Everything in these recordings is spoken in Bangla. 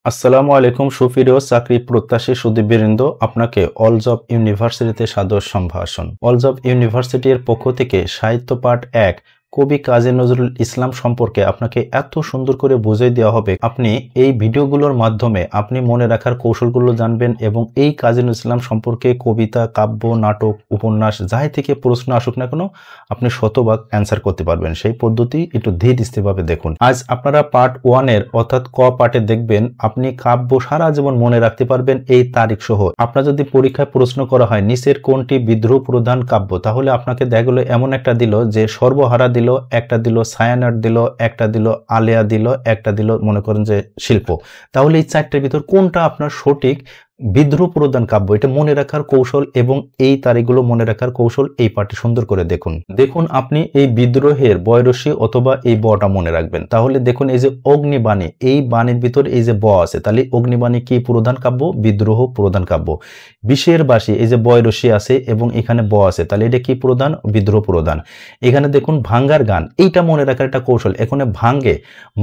আসসালামু আলাইকুম সুপ্রিয় চাকরি প্রত্যাশী সুধীবৃন্দ, আপনাকে অল জব ইউনিভার্সিটিতে সাদর সম্ভাষণ। অল জব ইউনিভার্সিটির পক্ষ থেকে সাহিত্য পাঠ 1 কবি কাজী নজরুল ইসলাম সম্পর্কে আপনাকে এত সুন্দর করে বুঝিয়ে দেওয়া হবে। আপনি এই ভিডিওগুলোর মাধ্যমে আপনি মনে রাখার কৌশলগুলো জানবেন এবং এই কাজী নজরুল ইসলাম সম্পর্কে কবিতা, কাব্য, নাটক, উপন্যাস যাই থেকে প্রশ্ন আসুক না কেন আপনি শতভাগ অ্যান্সার করতে পারবেন। সেই পদ্ধতি একটু ধীরে স্থিরভাবে দেখুন। আজ আপনারা পার্ট 1 এর অর্থাৎ ক পার্টে দেখবেন আপনি কাব্য সারা জীবন মনে রাখতে পারবেন এই তারিখ সহ। আপনার যদি পরীক্ষায় প্রশ্ন করা হয় নিচের কোনটি বিদ্রোহ প্রধান কাব্য, তাহলে আপনাকে দেখা গেল এমন একটা দিল যে সর্বহারা দিল, একটা দিল ছায়ানট দিল, একটা দিল আলেয়া দিল, একটা দিল মনে করেন যে শিল্প। তাহলে এই চারটার ভিতর কোনটা আপনার সঠিক বিদ্রোহ প্রধান কাব্য, এটা মনে রাখার কৌশল এবং এই তারিখগুলো মনে রাখার কৌশল এই পাঠে সুন্দর করে দেখুন আপনি এই বিদ্রোহের বয়রসী অথবা এই বটা মনে রাখবেন। তাহলে দেখুন এই যে অগ্নিবাণী, এই বাণীর ভিতর এই যে ব আছে, তাহলে অগ্নিবাণী কি প্রধান কাব্য? বিদ্রোহ প্রধান কাব্য। বিষের বাসী এই যে বয়রসী আছে এবং এখানে ব আছে, তাহলে এটা কি প্রধান? বিদ্রোহ প্রধান। এখানে দেখুন ভাঙ্গার গান, এইটা মনে রাখার একটা কৌশল। এখানে ভাঙ্গে,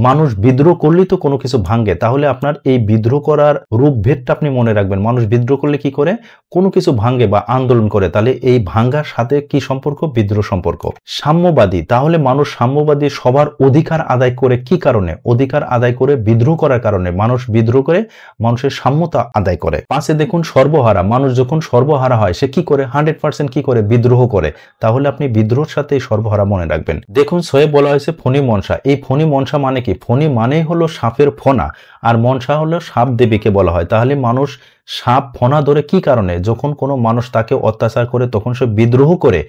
মানুষ বিদ্রোহ করলেই তো কোনো কিছু ভাঙ্গে, তাহলে আপনার এই বিদ্রোহ করার রূপভেদটা আপনি মনে রাখবেন। মানুষ বিদ্রোহ করলে কি করে? কোনো কিছু ভাঙ্গে বা আন্দোলন করে, তাহলে এই ভাঙ্গার সাথে কি সম্পর্ক? বিদ্রোহ সম্পর্ক। সাম্যবাদী, তাহলে মানুষ সাম্যবাদী সবার অধিকার আদায় করে কি কারণে? অধিকার আদায় করে বিদ্রোহ করার কারণে। মানুষ বিদ্রোহ করে মানুষের সাম্যতা আদায় করে। পাশে দেখুন সর্বহারা, মানুষ যখন সর্বহারা হয় সে কি করে? 100% কি করে? বিদ্রোহ করে। তাহলে আপনি বিদ্রোহের সাথে এই সর্বহারা মনে রাখবেন। দেখুন ছয়ে বলা হয়েছে ফণী মনসা। এই ফণী মনসা মানে কি? ফণী মানে হলো সাপের ফণা, আর মনসা হলো সাপ দেবীকে বলা হয়। তাহলে মানুষ সাপ ফণা ধরে কি কারণে? যখন কোনো মানুষ তাকে অত্যাচার করে তখন সে বিদ্রোহ করে,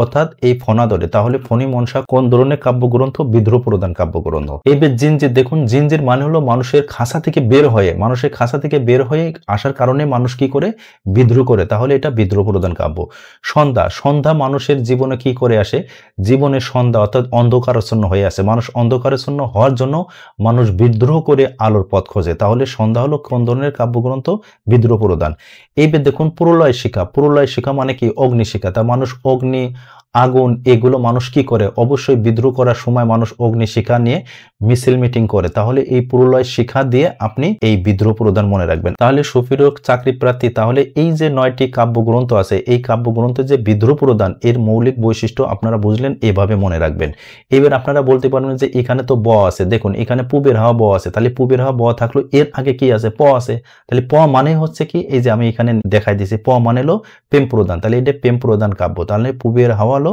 অর্থাৎ এই ফণা ধরে। তাহলে ফণী মনসা কোন ধরনের কাব্যগ্রন্থ? বিদ্রোহ প্রধান কাব্যগ্রন্থ। এবার জিনজির, দেখুন জিনজির মানে হলো মানুষের খাঁচা থেকে বের হয়ে, মানুষের খাঁচা থেকে বের হয়ে আসার কারণে মানুষ কি করে? বিদ্রোহ করে। তাহলে এটা বিদ্রোহ প্রধান কাব্য। সন্ধ্যা, সন্ধ্যা মানুষের জীবনে কি করে আসে? জীবনের সন্ধ্যা অর্থাৎ অন্ধকারাচ্ছন্ন হয়ে আসে। মানুষ অন্ধকারাচ্ছন্ন হওয়ার জন্য মানুষ বিদ্রোহ করে আলোর পথ খোঁজে। তাহলে সন্ধ্যা হলো কোন ধরনের কাব্যগ্রন্থ? বিদ্রোহ প্রধান। এইবার দেখুন প্রলয় শিখা, প্রলয় শিখা মানে কি? অগ্নিশিখা। তা মানুষ অগ্নি, আগুন এগুলো মানুষ কি করে? অবশ্যই বিদ্রোহ করার সময় মানুষ অগ্নিশিখা নিয়ে মিছিল মিটিং করে। তাহলে এই প্রলয় শিখা দিয়ে আপনি এই বিদ্রোহ প্রধান মনে রাখবেন। তাহলে সুপ্রিয় চাকরি প্রার্থী, তাহলে এই যে 9টি কাব্যগ্রন্থ আছে, এই কাব্যগ্রন্থে যে বিদ্রোহ প্রধান এর মৌলিক বৈশিষ্ট্য আপনারা বুঝলেন, এভাবে মনে রাখবেন। এবার আপনারা বলতে পারবেন যে এখানে তো ব আছে, দেখুন এখানে পূবের হাওয়া ব আছে, তাহলে পূবের হাওয়া ব থাকলো, এর আগে কি আছে? প আছে। তাহলে প মানে হচ্ছে কি? এই যে আমি এখানে দেখাই দিয়েছি, প মানে হলো প্রেম প্রধান, তাহলে এটা প্রেম প্রধান কাব্য। তাহলে পূবের হাওয়া হলো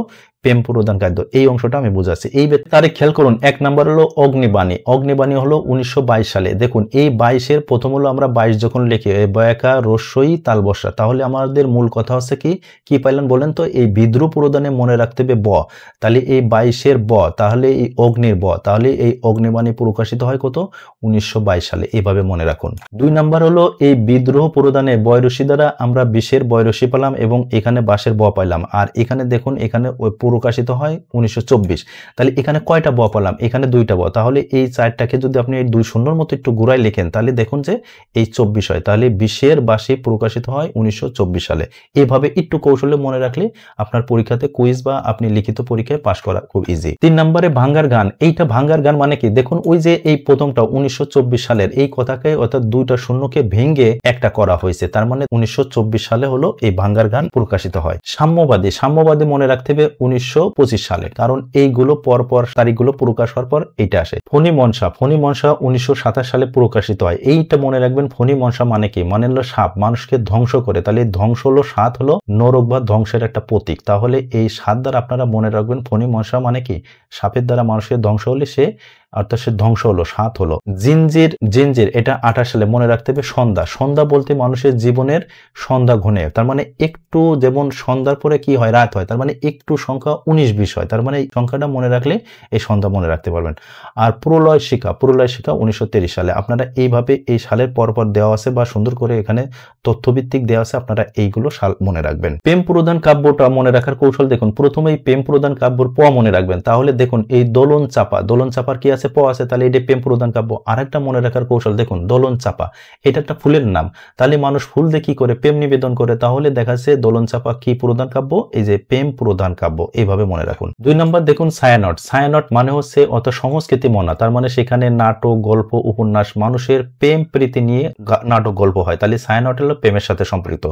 প্রেম প্রধান কাব্য। এই অংশটা আমি বুঝাচ্ছি। এই তারিখ খেয়াল করুন। 1 নম্বর হলো অগ্নিবাণী। অগ্নিবাণী হলো 1922 সালে। দেখুন এই 22-এর প্রথম হলো আমরা 22 যখন লিখি বয়াকা রস্যই তালবসা, তাহলে আমাদের মূল কথা হচ্ছে কি পাইলেন বলেন তো? এই বিদ্রোহ প্রধানে মনে রাখতে হবে ব, তাহলে এই 22-এর ব, তাহলে এই অগ্নির ব, তাহলে এই অগ্নিবাণী প্রকাশিত হয় কত? 1922 সালে। এভাবে মনে রাখুন। 2 নম্বর হলো এই বিদ্রোহ প্রধানে বয়রসী দ্বারা আমরা বিশের বয়রসী পেলাম এবং এখানে বাসের ব পাইলাম, আর এখানে দেখুন এখানে প্রকাশিত হয় 1924। তাহলে এখানে কয়টা ব পেলাম? এখানে 2টা ব। তাহলে এই 4টাকে যদি আপনি এই 2 শূন্যর মতো একটু ঘুরাই লেখেন, তাহলে দেখুন যে এই 24 হয়। তাহলে বিশের বাসী প্রকাশিত হয় 1924 সালে। এভাবে একটু কৌশলে মনে রাখলে আপনার পরীক্ষাতে কুইজ বা আপনি লিখিত পরীক্ষায় পাশ করা খুব ইজি। 3 নম্বরে ভাঙ্গার গান। এইটা ভাঙ্গার গান মানে কি? দেখুন ওই যে এই প্রথমটা 1924 সালের এই কথাকে অর্থাৎ 2টা শূন্যকে ভেঙে একটা করা হয়েছে, তার মানে 1924 সালে হলো এই ভাঙ্গার গান প্রকাশিত হয়। সাম্যবাদী, সাম্যবাদী মনে রাখতে হবে 1925 সালে, কারণ এইগুলো পরপর তারিখগুলো প্রকাশ হওয়ার পর এইটা আসে। ফণী মনসা, ফণী মনসা 1927 সালে প্রকাশিত হয়। এইটা মনে রাখবেন। ফণী মনসা মানে কি? মানে হলো সাপ মানুষকে ধ্বংস করে, তাহলে ধ্বংস হলো, সাত হলো নরক বা ধ্বংসের একটা প্রতীক। তাহলে এই সাত দ্বারা আপনারা মনে রাখবেন ফণী মনসা মানে কি? সাপের দ্বারা মানুষের ধ্বংস হলে সে অর্থাৎ সে ধ্বংস হলো, সাত হলো। জিনজির, জিনজির এটা 28 সালে। মনে রাখতে হবে সন্ধ্যা, সন্ধ্যা বলতে মানুষের জীবনের সন্ধ্যা ঘনে, তার মানে একটু যেমন সন্ধ্যার পরে কি হয়? রাত হয়, তার মানে একটু সংখ্যা 19-20 হয়, তার মানে এই সংখ্যাটা মনে রাখলে এই সন্ধ্যা মনে রাখতে পারবেন। আর প্রলয় শিখা, প্রলয় শিখা 1923 সালে। আপনারা এইভাবে এই সালের পরপর দেওয়া আছে বা সুন্দর করে এখানে তথ্যভিত্তিক দেওয়া আছে, আপনারা এইগুলো সাল মনে রাখবেন। প্রেম প্রধান কাব্যটা মনে রাখার কৌশল দেখুন। প্রথমে এই প্রেম প্রধান কাব্যর প মনে রাখবেন। তাহলে দেখুন এই দোলন চাপা, দোলন চাপার কি আছে? আছে প আছে, তাহলে এটা প্রেম প্রধান কাব্য। আরেকটা মনে রাখার কৌশল দেখুন, দোলন চাপা, এটা একটা ফুলের নাম, তাহলে মানুষ ফুল দিয়ে কি করে প্রেম নিবেদন করে, তাহলে দেখা যাচ্ছে দোলন চাপা কি প্রধান কাব্য, এই যে প্রেম প্রধান কাব্য, এইভাবে মনে রাখুন। 2 নম্বর দেখুন ছায়ানট। ছায়ানট মানে হচ্ছে অত সংস্কৃতি মনা, তার মানে সেখানে নাটক, গল্প, উপন্যাস, মানুষের প্রেম প্রীতি নিয়ে নাটক গল্প হয়, তাহলে ছায়ানট হলো প্রেমের সাথে সম্পৃক্ত।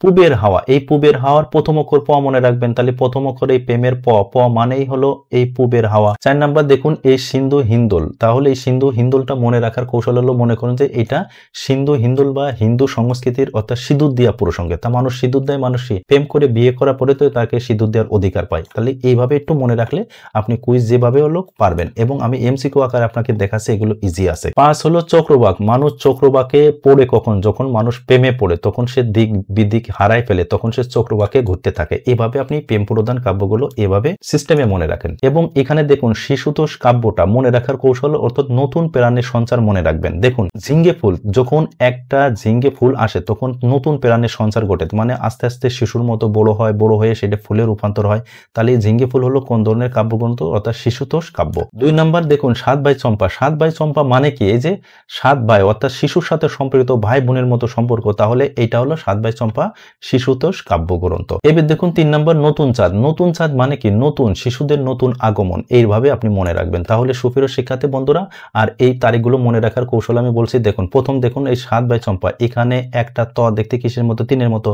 পুবের হাওয়া, এই পুবের হাওয়ার প্রথম অক্ষর প মনে রাখবেন, তাহলে প্রথম অক্ষর এই প্রেমের প, প মানেই হলো এই পুবের হাওয়া। 4 নাম্বার দেখুন এই সিন্ধু হিন্দোল, তাহলে এই সিন্ধু হিন্দোলটা মনে রাখার কৌশল হলো, মনে করুন যে এটা সিন্ধু হিন্দোল বা হিন্দু সংস্কৃতির অর্থাৎ সিঁদুর দিয়া প্রসঙ্গে, তা মানুষ সিঁদুর দেয়, মানুষই প্রেম করে বিয়ে করার পরে তো তাকে সিঁদুর দেওয়ার অধিকার পায়। তাহলে এইভাবে একটু মনে রাখলে আপনি কুইজ যেভাবে হলো পারবেন, এবং আমি এমসিকিউ আকারে আপনাকে দেখাচ্ছি, এগুলো ইজি আছে। 5 হলো চক্রবাক। মানুষ চক্রবাকে পড়ে কখন, যখন মানুষ প্রেমে পড়ে, তখন সে দিক বিদিক হারায় ফেলে, তখন সে চক্রবাকে ঘুরতে থাকে। এভাবে আপনি প্রেম প্রধান কাব্যগুলো এভাবে সিস্টেমে মনে রাখেন। এবং এখানে দেখুন শিশুতোষ কাব্যটা মনে রাখার কৌশল অর্থাৎ নতুন প্রাণের সঞ্চার মনে রাখবেন। দেখুন ঝিঙ্গে ফুল, যখন একটা ঝিঙ্গে ফুল আসে তখন নতুন প্রাণের সঞ্চার ঘটে, মানে আস্তে আস্তে শিশুর মতো বড় হয়, বড় হয়ে সেটা ফুলে রূপান্তর হয়। তাহলে এই ঝিঙ্গে ফুল হলো কোন ধরনের কাব্যগ্রন্থ, অর্থাৎ শিশুতোষ কাব্য। 2 নম্বর দেখুন 7 ভাই চম্পা। 7 ভাই চম্পা মানে কি, এই যে 7 ভাই অর্থাৎ শিশুর সাথে সম্পর্কিত ভাই বোনের মতো সম্পর্ক, তাহলে এটা হলো 7 ভাই চম্পা শিশুতোষ কাব্যগ্রন্থ। এবার দেখুন 3 নম্বর নতুন চাঁদ। নতুন চাঁদ মানে কি, নতুন শিশুদের নতুন আগমন, এইভাবে আপনি মনে রাখবেন। তাহলে সুপ্রিয় শিক্ষার্থী বন্ধুরা, আর এই তারিখগুলো মনে রাখার কৌশল আমি বলছি। দেখুন প্রথম দেখুন এই 7 ভাই চম্পা, এখানে একটা ত দেখতে কিসের মতো, তিনের মতো,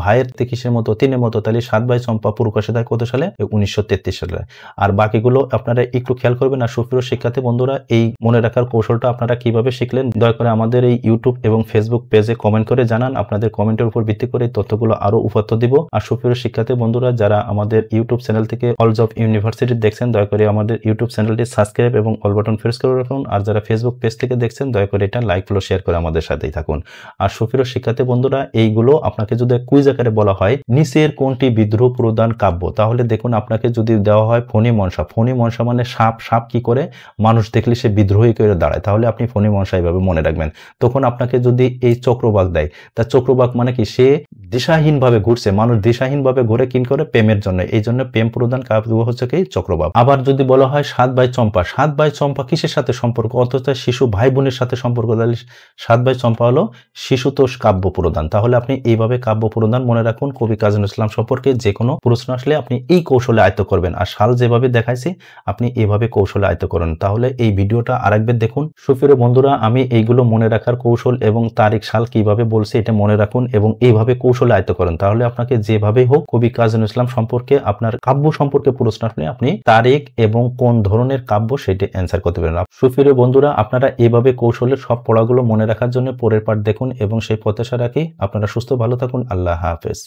ভাইয়ের দেখতে কিসের মতো, তিনের মতো, তাহলে 7 ভাই চম্পা প্রকাশিত হয় কত সালে, 1933 সালে। আর বাকিগুলো আপনারা একটু খেয়াল করবেন। আর সুপ্রিয় শিক্ষার্থী বন্ধুরা, এই মনে রাখার কৌশলটা আপনারা কিভাবে শিখলেন দয়া করে আমাদের এই ইউটিউব এবং ফেসবুক পেজে কমেন্ট করে জানান। আপনাদের কমেন্টের উপর ভিত্তি করে তথ্যগুলো আরো উপাত্ত দিব। আর সুপ্রিয় শিক্ষার্থী বন্ধুরা, যারা আমাদের ইউটিউব চ্যানেল থেকে অল জব ইউনিভার্সিটি দেখছেন, দয়া করে আমাদের ইউটিউব চ্যানেলটি সাবস্ক্রাইব এবং অল বাটন প্রেস করে রাখুন। আর যারা ফেসবুক পেজ থেকে দেখছেন, দয়া করে এটা লাইক ফলো শেয়ার করে আমাদের সাথেই থাকুন। আর সুপ্রিয় শিক্ষার্থী বন্ধুরা, এইগুলো আপনাকে যদি কুইজ আকারে বলা হয় নিচের কোনটি বিদ্রোহ প্রধান কাব্য, তাহলে দেখুন আপনাকে যদি দেওয়া হয় ফণী মনসা। ফণী মনসা মানে সাপ, সাপ কি করে মানুষ দেখলে সে বিদ্রোহী করে দাঁড়ায়, তাহলে আপনি ফণী মনসা এইভাবে মনে রাখবেন। তখন আপনাকে যদি এই চক্রবাক দেয়, তা চক্রবাক মানে কি, সে দিশাহীন ভাবে ঘুরছে, মানুষ দিশাহীন ভাবে ঘুরে কিন করে প্রেমের জন্য, এই জন্য প্রেম প্রধান কাব্য হচ্ছে কি চক্রবাক। আবার যদি বলা হয় 7 ভাই চম্পা, 7 ভাই চম্পা কিসের সাথে সম্পর্ক, অর্থাৎ শিশু ভাই বোনের সাথে সম্পর্ক, তাহলে 7 ভাই চম্পা হলো শিশুতোষ কাব্য প্রধান। তাহলে আপনি এইভাবে কাব্য প্রধান মনে রাখুন। কবি কাজী নজরুল ইসলাম সম্পর্কে যে কোনো প্রশ্ন আসলে আপনি এই কৌশলে আয়ত্ত করবেন। আর সাল যেভাবে দেখাইছি আপনি এইভাবে কৌশলে আয়ত্ত করেন। তাহলে এই ভিডিওটা আরেকবার দেখুন। সুপ্রিয় বন্ধুরা, আমি এইগুলো মনে রাখার কৌশল এবং তারিখ সাল কিভাবে বলছি এটা মনে রাখুন এবং এইভাবে কৌশলে আয়ত্ত করেন। তাহলে আপনাকে যেভাবেই হোক কবি কাজী নজরুল ইসলাম সম্পর্কে আপনার কাব্য সম্পর্কে প্রশ্ন আসলে আপনি তারিখ এবং কোন ধরনের কাব্য সেটা অ্যান্সার করতে পারেন। সুপ্রিয় বন্ধুরা, আপনারা এইভাবে কৌশলের সব পড়াগুলো মনে রাখার জন্য পরের পাঠ দেখুন এবং সেই প্রত্যাশা রাখি আপনারা সুস্থ ভালো থাকুন। আল্লাহ হাফেজ।